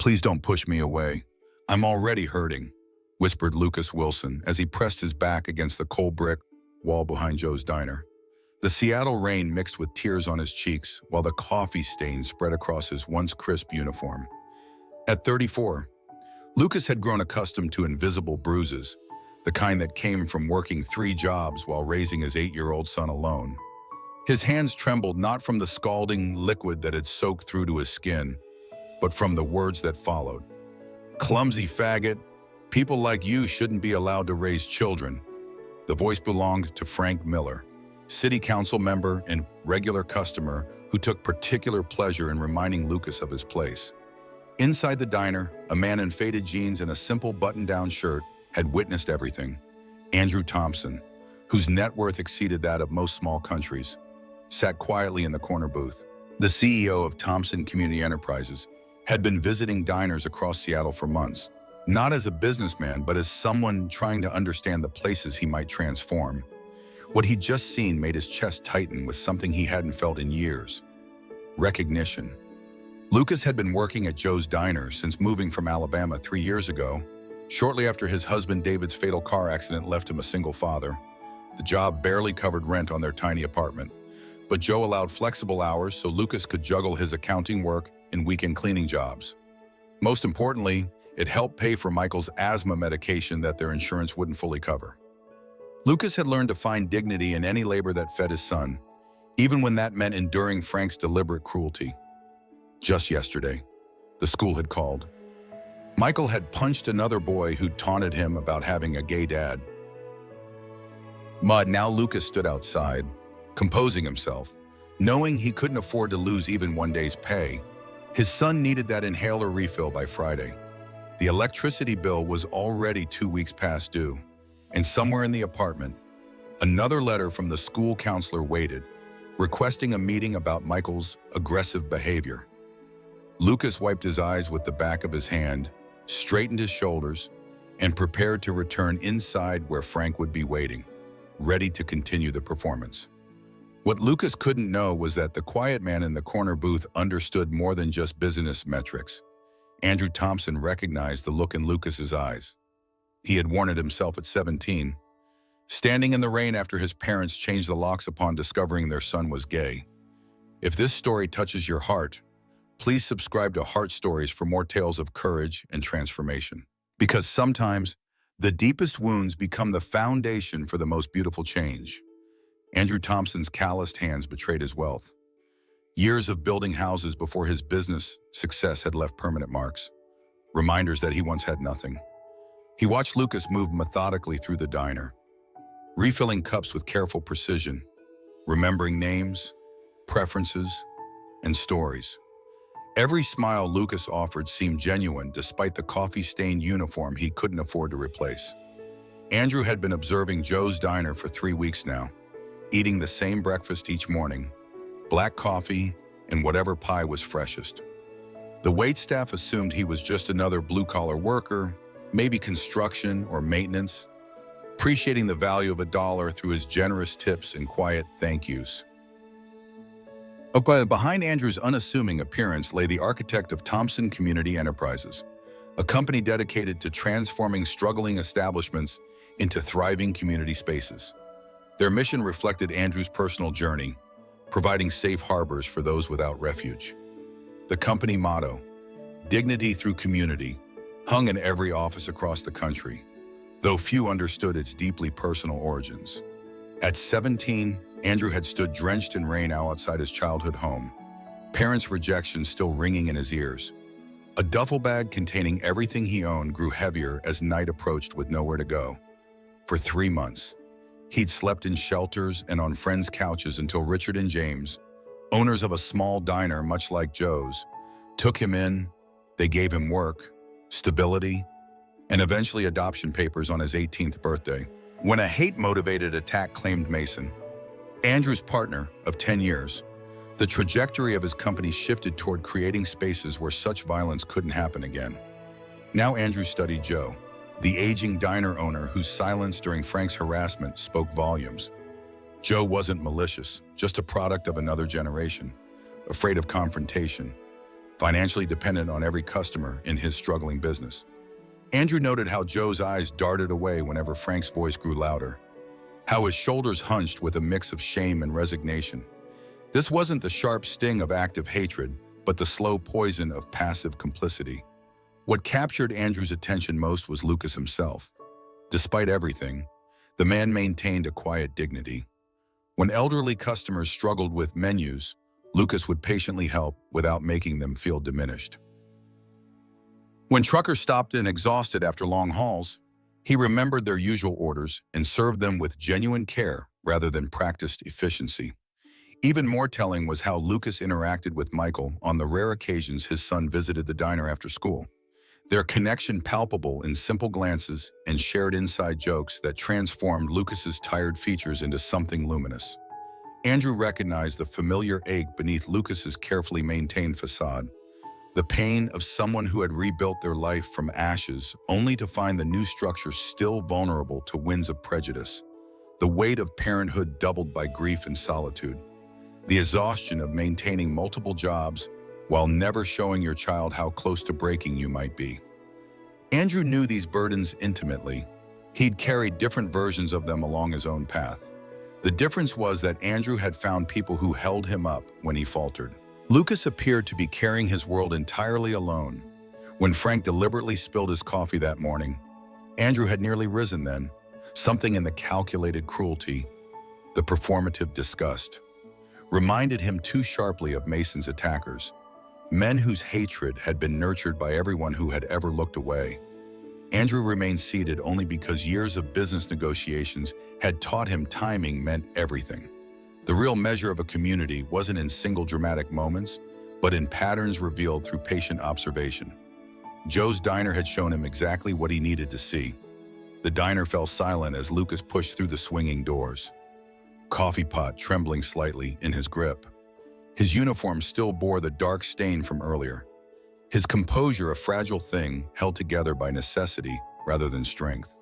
Please don't push me away. I'm already hurting, whispered Lucas Wilson as he pressed his back against the cold brick wall behind Joe's diner. The Seattle rain mixed with tears on his cheeks, while the coffee stains spread across his once crisp uniform. At 34, Lucas had grown accustomed to invisible bruises, the kind that came from working 3 jobs while raising his 8-year-old son alone. His hands trembled not from the scalding liquid that had soaked through to his skin, but from the words that followed. Clumsy faggot, people like you shouldn't be allowed to raise children. The voice belonged to Frank Miller, city council member and regular customer who took particular pleasure in reminding Lucas of his place. Inside the diner, a man in faded jeans and a simple button-down shirt had witnessed everything. Andrew Thompson, whose net worth exceeded that of most small countries, sat quietly in the corner booth. The CEO of Thompson Community Enterprises had been visiting diners across Seattle for months, not as a businessman, but as someone trying to understand the places he might transform. What he'd just seen made his chest tighten with something he hadn't felt in years: recognition. Lucas had been working at Joe's Diner since moving from Alabama 3 years ago, shortly after his husband David's fatal car accident left him a single father. The job barely covered rent on their tiny apartment, but Joe allowed flexible hours so Lucas could juggle his accounting work and weekend cleaning jobs. Most importantly, it helped pay for Michael's asthma medication that their insurance wouldn't fully cover. Lucas had learned to find dignity in any labor that fed his son, even when that meant enduring Frank's deliberate cruelty. Just yesterday, the school had called. Michael had punched another boy who'd taunted him about having a gay dad. Now Lucas stood outside, composing himself, knowing he couldn't afford to lose even one day's pay. His son needed that inhaler refill by Friday. The electricity bill was already 2 weeks past due, and somewhere in the apartment, another letter from the school counselor waited, requesting a meeting about Michael's aggressive behavior. Lucas wiped his eyes with the back of his hand, straightened his shoulders, and prepared to return inside where Frank would be waiting, ready to continue the performance. What Lucas couldn't know was that the quiet man in the corner booth understood more than just business metrics. Andrew Thompson recognized the look in Lucas's eyes. He had worn it himself at 17, standing in the rain after his parents changed the locks upon discovering their son was gay. If this story touches your heart, please subscribe to Heart Stories for more tales of courage and transformation. Because sometimes, the deepest wounds become the foundation for the most beautiful change. Andrew Thompson's calloused hands betrayed his wealth. Years of building houses before his business success had left permanent marks, reminders that he once had nothing. He watched Lucas move methodically through the diner, refilling cups with careful precision, remembering names, preferences, and stories. Every smile Lucas offered seemed genuine despite the coffee-stained uniform he couldn't afford to replace. Andrew had been observing Joe's Diner for 3 weeks now, eating the same breakfast each morning, black coffee and whatever pie was freshest. The waitstaff assumed he was just another blue-collar worker, maybe construction or maintenance, appreciating the value of $1 through his generous tips and quiet thank yous. But behind Andrew's unassuming appearance lay the architect of Thompson Community Enterprises, a company dedicated to transforming struggling establishments into thriving community spaces. Their mission reflected Andrew's personal journey, providing safe harbors for those without refuge. The company motto, "Dignity through Community," hung in every office across the country, though few understood its deeply personal origins. At 17, Andrew had stood drenched in rain outside his childhood home, parents' rejection still ringing in his ears. A duffel bag containing everything he owned grew heavier as night approached with nowhere to go. For 3 months, he'd slept in shelters and on friends' couches until Richard and James, owners of a small diner much like Joe's, took him in. They gave him work, stability, and eventually adoption papers on his 18th birthday. When a hate-motivated attack claimed Mason, Andrew's partner of 10 years, the trajectory of his company shifted toward creating spaces where such violence couldn't happen again. Now Andrew studied Joe, the aging diner owner whose silence during Frank's harassment spoke volumes. Joe wasn't malicious, just a product of another generation, afraid of confrontation. financially dependent on every customer in his struggling business. Andrew noted how Joe's eyes darted away whenever Frank's voice grew louder, how his shoulders hunched with a mix of shame and resignation. This wasn't the sharp sting of active hatred, but the slow poison of passive complicity. What captured Andrew's attention most was Lucas himself. Despite everything, the man maintained a quiet dignity. When elderly customers struggled with menus, Lucas would patiently help without making them feel diminished. When truckers stopped in exhausted after long hauls, he remembered their usual orders and served them with genuine care rather than practiced efficiency. Even more telling was how Lucas interacted with Michael on the rare occasions his son visited the diner after school. Their connection palpable in simple glances and shared inside jokes that transformed Lucas's tired features into something luminous. Andrew recognized the familiar ache beneath Lucas's carefully maintained facade, the pain of someone who had rebuilt their life from ashes only to find the new structure still vulnerable to winds of prejudice, the weight of parenthood doubled by grief and solitude, the exhaustion of maintaining multiple jobs while never showing your child how close to breaking you might be. Andrew knew these burdens intimately. He'd carried different versions of them along his own path. The difference was that Andrew had found people who held him up when he faltered. Lucas appeared to be carrying his world entirely alone. When Frank deliberately spilled his coffee that morning, Andrew had nearly risen then. Something in the calculated cruelty, the performative disgust, reminded him too sharply of Mason's attackers, men whose hatred had been nurtured by everyone who had ever looked away. Andrew remained seated only because years of business negotiations had taught him timing meant everything. The real measure of a community wasn't in single dramatic moments, but in patterns revealed through patient observation. Joe's diner had shown him exactly what he needed to see. The diner fell silent as Lucas pushed through the swinging doors, coffee pot trembling slightly in his grip. His uniform still bore the dark stain from earlier. His composure a fragile thing held together by necessity rather than strength.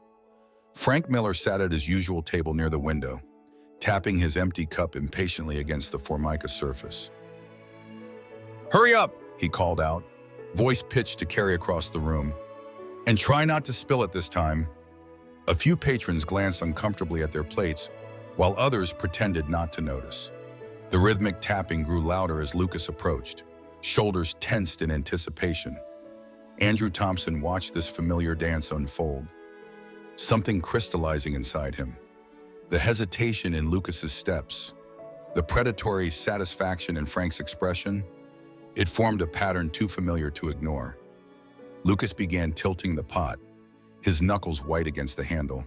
Frank Miller sat at his usual table near the window, tapping his empty cup impatiently against the Formica surface. "Hurry up," he called out, voice pitched to carry across the room. "And try not to spill it this time." A few patrons glanced uncomfortably at their plates, while others pretended not to notice. The rhythmic tapping grew louder as Lucas approached, shoulders tensed in anticipation. Andrew Thompson watched this familiar dance unfold, something crystallizing inside him. The hesitation in Lucas's steps, the predatory satisfaction in Frank's expression, it formed a pattern too familiar to ignore. Lucas began tilting the pot, his knuckles white against the handle.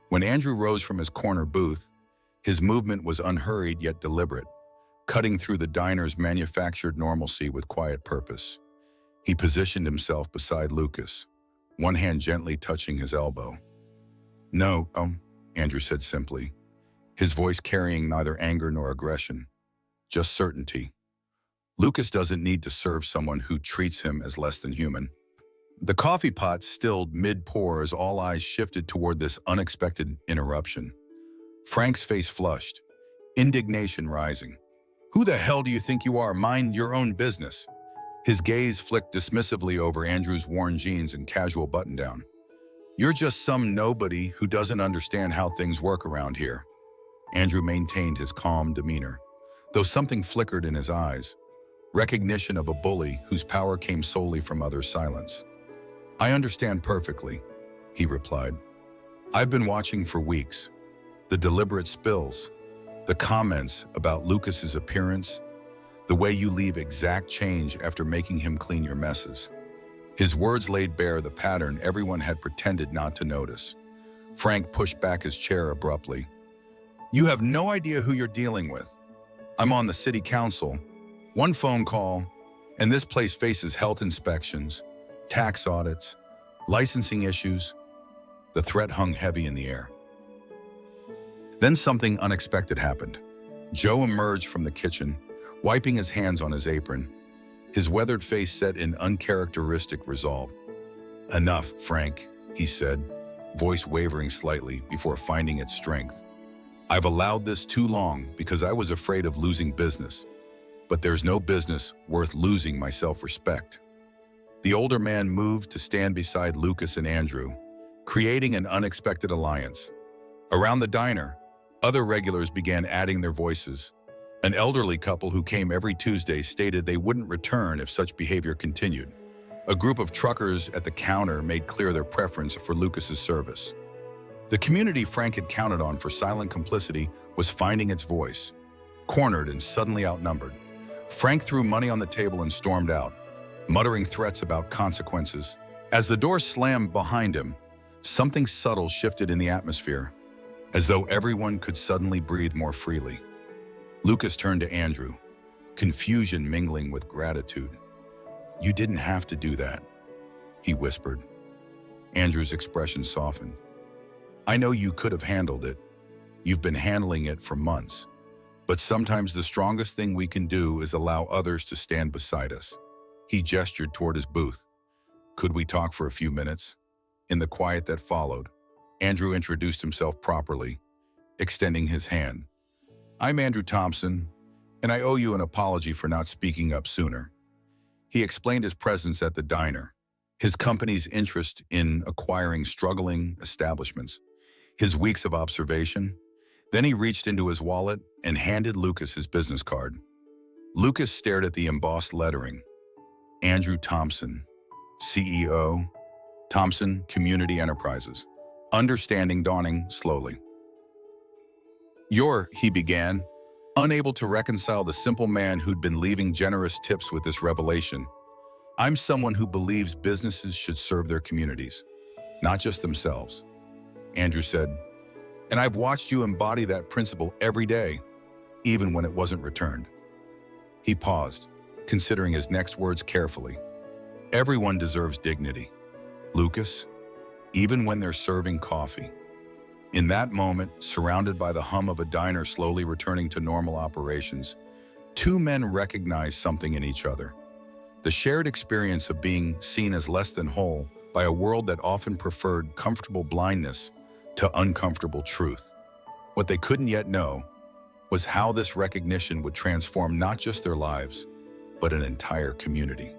When Andrew rose from his corner booth, his movement was unhurried yet deliberate, cutting through the diner's manufactured normalcy with quiet purpose. He positioned himself beside Lucas, one hand gently touching his elbow. "No, Andrew said simply, his voice carrying neither anger nor aggression, just certainty. Lucas doesn't need to serve someone who treats him as less than human." The coffee pot stilled mid-pour as all eyes shifted toward this unexpected interruption. Frank's face flushed, indignation rising. "Who the hell do you think you are? Mind your own business." His gaze flicked dismissively over Andrew's worn jeans and casual button-down. "You're just some nobody who doesn't understand how things work around here." Andrew maintained his calm demeanor, though something flickered in his eyes, recognition of a bully whose power came solely from others' silence. "I understand perfectly," he replied. "I've been watching for weeks. The deliberate spills, the comments about Lucas's appearance, the way you leave exact change after making him clean your messes." His words laid bare the pattern everyone had pretended not to notice. Frank pushed back his chair abruptly. "You have no idea who you're dealing with. I'm on the city council. One phone call, and this place faces health inspections, tax audits, licensing issues." The threat hung heavy in the air. Then something unexpected happened. Joe emerged from the kitchen, wiping his hands on his apron, his weathered face set in uncharacteristic resolve. "Enough, Frank," he said, voice wavering slightly before finding its strength. "I've allowed this too long because I was afraid of losing business. but there's no business worth losing my self-respect. The older man moved to stand beside Lucas and Andrew, creating an unexpected alliance. Around the diner, other regulars began adding their voices. An elderly couple who came every Tuesday stated they wouldn't return if such behavior continued. A group of truckers at the counter made clear their preference for Lucas's service. The community Frank had counted on for silent complicity was finding its voice. Cornered and suddenly outnumbered, Frank threw money on the table and stormed out, muttering threats about consequences. As the door slammed behind him, something subtle shifted in the atmosphere, as though everyone could suddenly breathe more freely. Lucas turned to Andrew, confusion mingling with gratitude. "You didn't have to do that," he whispered. Andrew's expression softened. "I know you could have handled it. You've been handling it for months. But sometimes the strongest thing we can do is allow others to stand beside us." He gestured toward his booth. "Could we talk for a few minutes?" In the quiet that followed, Andrew introduced himself properly, extending his hand. "I'm Andrew Thompson, and I owe you an apology for not speaking up sooner." He explained his presence at the diner, his company's interest in acquiring struggling establishments, his weeks of observation. Then he reached into his wallet and handed Lucas his business card. Lucas stared at the embossed lettering. Andrew Thompson, CEO, Thompson Community Enterprises. Understanding dawning slowly. He began, unable to reconcile the simple man who'd been leaving generous tips with this revelation. "I'm someone who believes businesses should serve their communities, not just themselves," Andrew said. "And I've watched you embody that principle every day, even when it wasn't returned." He paused, considering his next words carefully. "Everyone deserves dignity, Lucas, even when they're serving coffee." In that moment, surrounded by the hum of a diner slowly returning to normal operations, two men recognized something in each other. The shared experience of being seen as less than whole by a world that often preferred comfortable blindness to uncomfortable truth. What they couldn't yet know was how this recognition would transform not just their lives, but an entire community.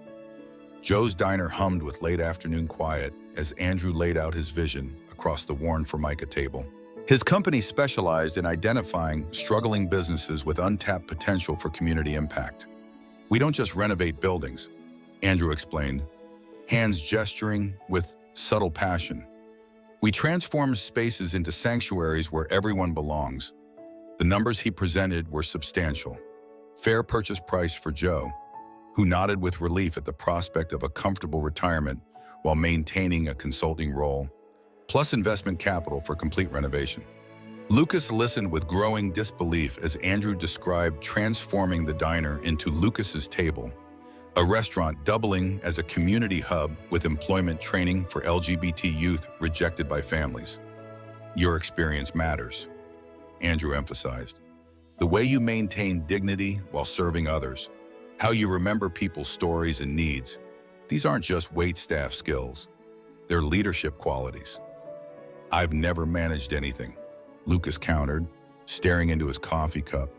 Joe's diner hummed with late afternoon quiet as Andrew laid out his vision across the worn Formica table. His company specialized in identifying struggling businesses with untapped potential for community impact. "We don't just renovate buildings," Andrew explained, hands gesturing with subtle passion. "We transform spaces into sanctuaries where everyone belongs." The numbers he presented were substantial. Fair purchase price for Joe, who nodded with relief at the prospect of a comfortable retirement while maintaining a consulting role, plus investment capital for complete renovation. Lucas listened with growing disbelief as Andrew described transforming the diner into Lucas's Table, a restaurant doubling as a community hub with employment training for LGBT youth rejected by families. "Your experience matters," Andrew emphasized. "The way you maintain dignity while serving others, how you remember people's stories and needs, these aren't just waitstaff skills, they're leadership qualities." "I've never managed anything," Lucas countered, staring into his coffee cup.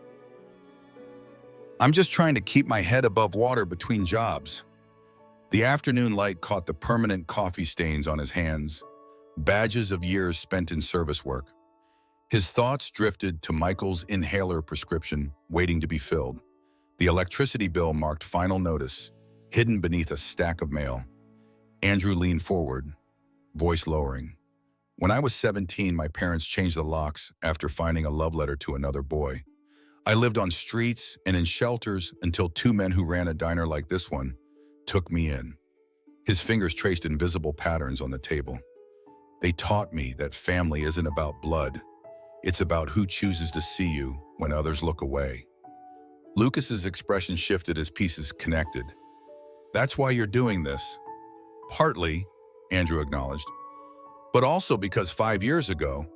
"I'm just trying to keep my head above water between jobs." The afternoon light caught the permanent coffee stains on his hands, badges of years spent in service work. His thoughts drifted to Michael's inhaler prescription waiting to be filled. The electricity bill marked final notice, hidden beneath a stack of mail. Andrew leaned forward, voice lowering. "When I was 17, my parents changed the locks after finding a love letter to another boy. I lived on streets and in shelters until two men who ran a diner like this one took me in." His fingers traced invisible patterns on the table. "They taught me that family isn't about blood. It's about who chooses to see you when others look away." Lucas's expression shifted as pieces connected. "That's why you're doing this." "Partly," Andrew acknowledged, "but also because 5 years ago,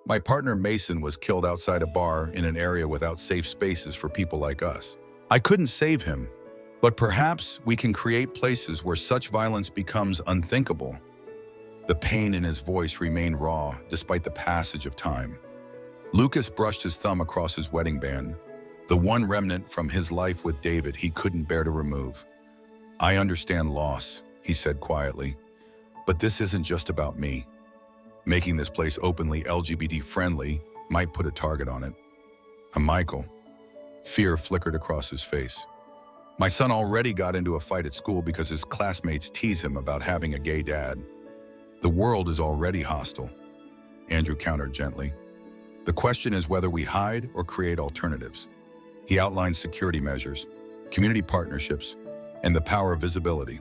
my partner Mason was killed outside a bar in an area without safe spaces for people like us. I couldn't save him, but perhaps we can create places where such violence becomes unthinkable." The pain in his voice remained raw despite the passage of time. Lucas brushed his thumb across his wedding band, the one remnant from his life with David he couldn't bear to remove. "I understand loss," he said quietly, "but this isn't just about me. Making this place openly LGBT-friendly might put a target on it." Michael. Fear flickered across his face. "My son already got into a fight at school because his classmates tease him about having a gay dad. The world is already hostile," Andrew countered gently. "The question is whether we hide or create alternatives." He outlined security measures, community partnerships, and the power of visibility.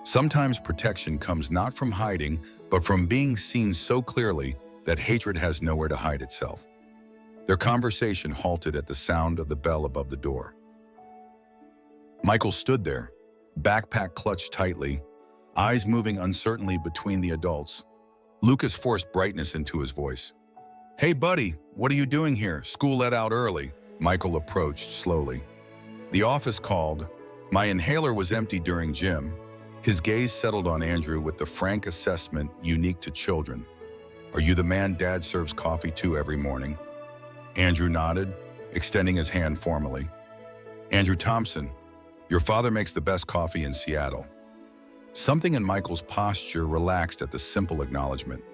Sometimes protection comes not from hiding, but from being seen so clearly that hatred has nowhere to hide itself. Their conversation halted at the sound of the bell above the door. Michael stood there, backpack clutched tightly, eyes moving uncertainly between the adults. Lucas forced brightness into his voice. "Hey buddy, what are you doing here? School let out early." Michael approached slowly. "The office called. My inhaler was empty during gym." His gaze settled on Andrew with the frank assessment unique to children. "Are you the man Dad serves coffee to every morning?" Andrew nodded, extending his hand formally. "Andrew Thompson, your father makes the best coffee in Seattle." Something in Michael's posture relaxed at the simple acknowledgement.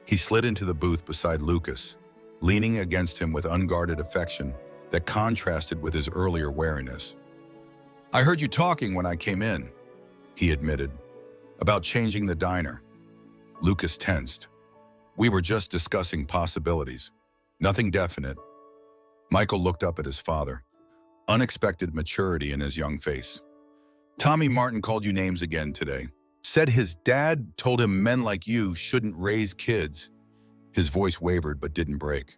He slid into the booth beside Lucas, leaning against him with unguarded affection that contrasted with his earlier wariness. "I heard you talking when I came in," he admitted, "about changing the diner." Lucas tensed. "We were just discussing possibilities. Nothing definite." Michael looked up at his father, unexpected maturity in his young face. "Tommy Martin called you names again today. Said his dad told him men like you shouldn't raise kids." His voice wavered but didn't break.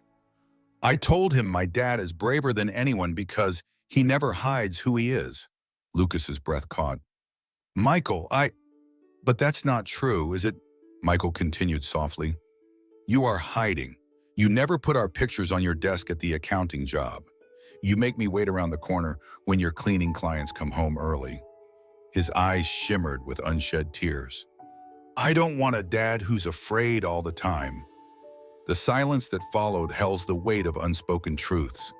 "I told him my dad is braver than anyone because he never hides who he is." Lucas's breath caught. "Michael, But that's not true, is it?" Michael continued softly. "You are hiding. You never put our pictures on your desk at the accounting job. You make me wait around the corner when your cleaning clients come home early." His eyes shimmered with unshed tears. "I don't want a dad who's afraid all the time." The silence that followed held the weight of unspoken truths.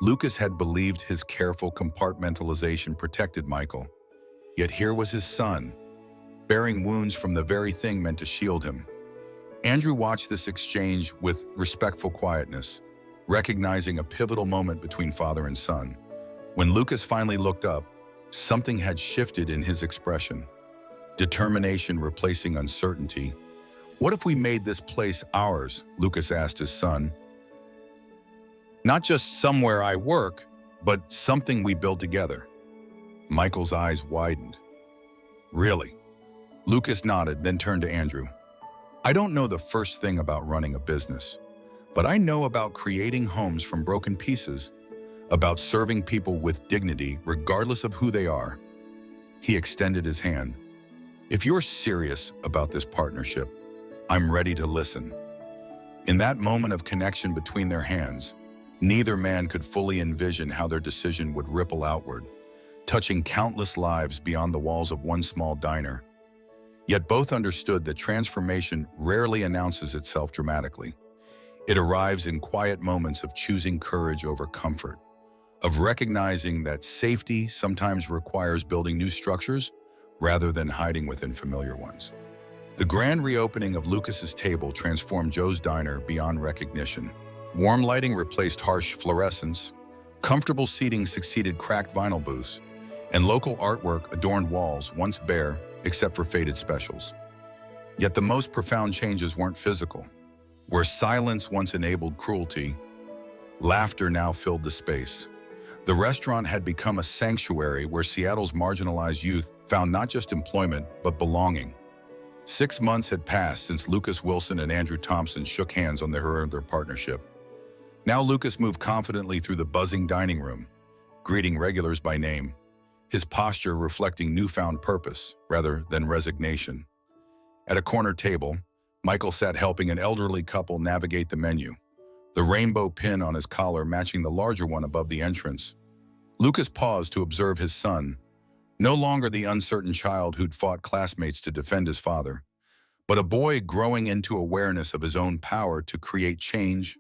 Lucas had believed his careful compartmentalization protected Michael. Yet here was his son, bearing wounds from the very thing meant to shield him. Andrew watched this exchange with respectful quietness, recognizing a pivotal moment between father and son. When Lucas finally looked up, something had shifted in his expression. Determination replacing uncertainty. "What if we made this place ours?" Lucas asked his son. "Not just somewhere I work, but something we build together." Michael's eyes widened. "Really?" Lucas nodded, then turned to Andrew. "I don't know the first thing about running a business, but I know about creating homes from broken pieces, about serving people with dignity regardless of who they are." He extended his hand. "If you're serious about this partnership, I'm ready to listen." In that moment of connection between their hands, neither man could fully envision how their decision would ripple outward, touching countless lives beyond the walls of one small diner. Yet both understood that transformation rarely announces itself dramatically. It arrives in quiet moments of choosing courage over comfort, of recognizing that safety sometimes requires building new structures rather than hiding within familiar ones. The grand reopening of Lucas's table transformed Joe's diner beyond recognition. Warm lighting replaced harsh fluorescence, comfortable seating succeeded cracked vinyl booths, and local artwork adorned walls once bare except for faded specials. Yet the most profound changes weren't physical. Where silence once enabled cruelty, laughter now filled the space. The restaurant had become a sanctuary where Seattle's marginalized youth found not just employment, but belonging. 6 months had passed since Lucas Wilson and Andrew Thompson shook hands on their partnership. Now Lucas moved confidently through the buzzing dining room, greeting regulars by name, his posture reflecting newfound purpose rather than resignation. At a corner table, Michael sat helping an elderly couple navigate the menu, the rainbow pin on his collar matching the larger one above the entrance. Lucas paused to observe his son, no longer the uncertain child who'd fought classmates to defend his father, but a boy growing into awareness of his own power to create change.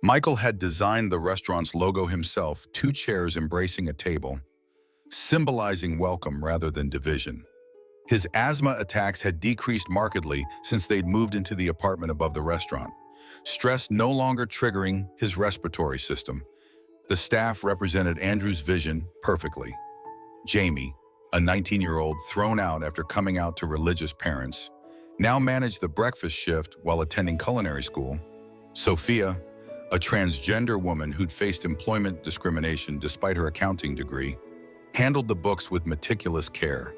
Michael had designed the restaurant's logo himself, two chairs embracing a table, symbolizing welcome rather than division. His asthma attacks had decreased markedly since they'd moved into the apartment above the restaurant, stress no longer triggering his respiratory system. The staff represented Andrew's vision perfectly. Jamie, a 19-year-old thrown out after coming out to religious parents, now managed the breakfast shift while attending culinary school. Sophia, a transgender woman who'd faced employment discrimination despite her accounting degree, handled the books with meticulous care.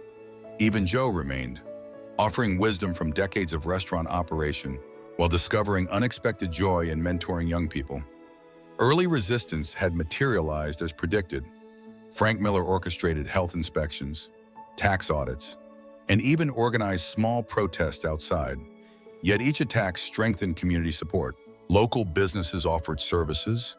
Even Joe remained, offering wisdom from decades of restaurant operation while discovering unexpected joy in mentoring young people. Early resistance had materialized as predicted. Frank Miller orchestrated health inspections, tax audits, and even organized small protests outside. Yet each attack strengthened community support. Local businesses offered services,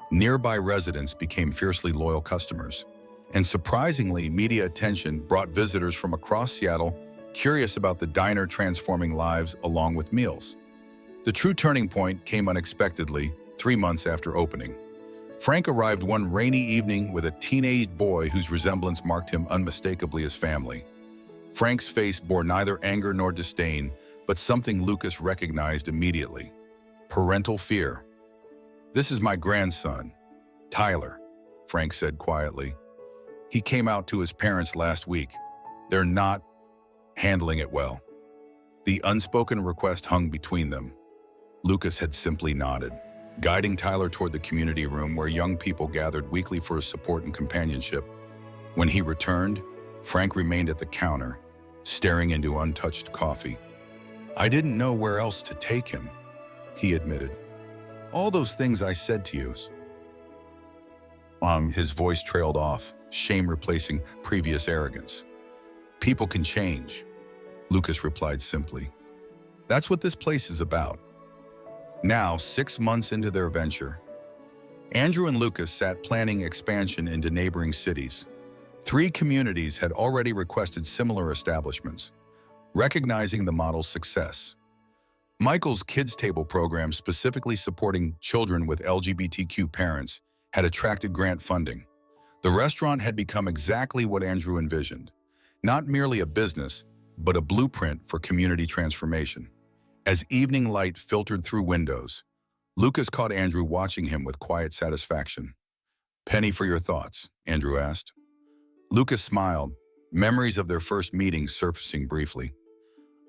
nearby residents became fiercely loyal customers, and surprisingly, media attention brought visitors from across Seattle curious about the diner transforming lives along with meals. The true turning point came unexpectedly 3 months after opening. Frank arrived one rainy evening with a teenage boy whose resemblance marked him unmistakably as family. Frank's face bore neither anger nor disdain, but something Lucas recognized immediately: parental fear. "This is my grandson, Tyler," Frank said quietly. "He came out to his parents last week. They're not handling it well." The unspoken request hung between them. Lucas had simply nodded, guiding Tyler toward the community room where young people gathered weekly for his support and companionship. When he returned, Frank remained at the counter, staring into untouched coffee. "I didn't know where else to take him," he admitted. "All those things I said to you." His voice trailed off, shame replacing previous arrogance. "People can change," Lucas replied simply. "That's what this place is about." Now, 6 months into their venture, Andrew and Lucas sat planning expansion into neighboring cities. 3 communities had already requested similar establishments, recognizing the model's success. Michael's Kids Table program, specifically supporting children with LGBTQ parents, had attracted grant funding. The restaurant had become exactly what Andrew envisioned, not merely a business, but a blueprint for community transformation. As evening light filtered through windows, Lucas caught Andrew watching him with quiet satisfaction. "Penny for your thoughts?" Andrew asked. Lucas smiled, memories of their first meeting surfacing briefly.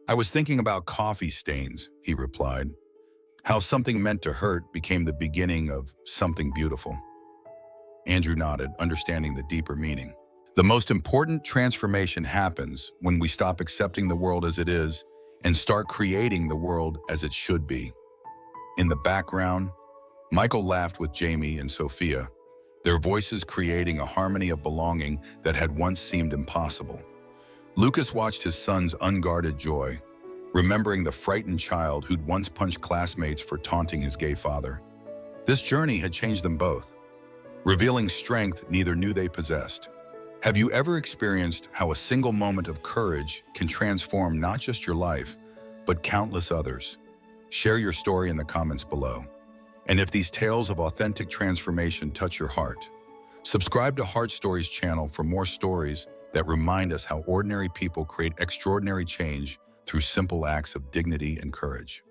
"I was thinking about coffee stains," he replied. "How something meant to hurt became the beginning of something beautiful." Andrew nodded, understanding the deeper meaning. The most important transformation happens when we stop accepting the world as it is and start creating the world as it should be. In the background, Michael laughed with Jamie and Sophia, their voices creating a harmony of belonging that had once seemed impossible. Lucas watched his son's unguarded joy, remembering the frightened child who'd once punched classmates for taunting his gay father. This journey had changed them both, revealing strength neither knew they possessed. Have you ever experienced how a single moment of courage can transform not just your life, but countless others? Share your story in the comments below. And if these tales of authentic transformation touch your heart, subscribe to Heart Stories channel for more stories that remind us how ordinary people create extraordinary change through simple acts of dignity and courage.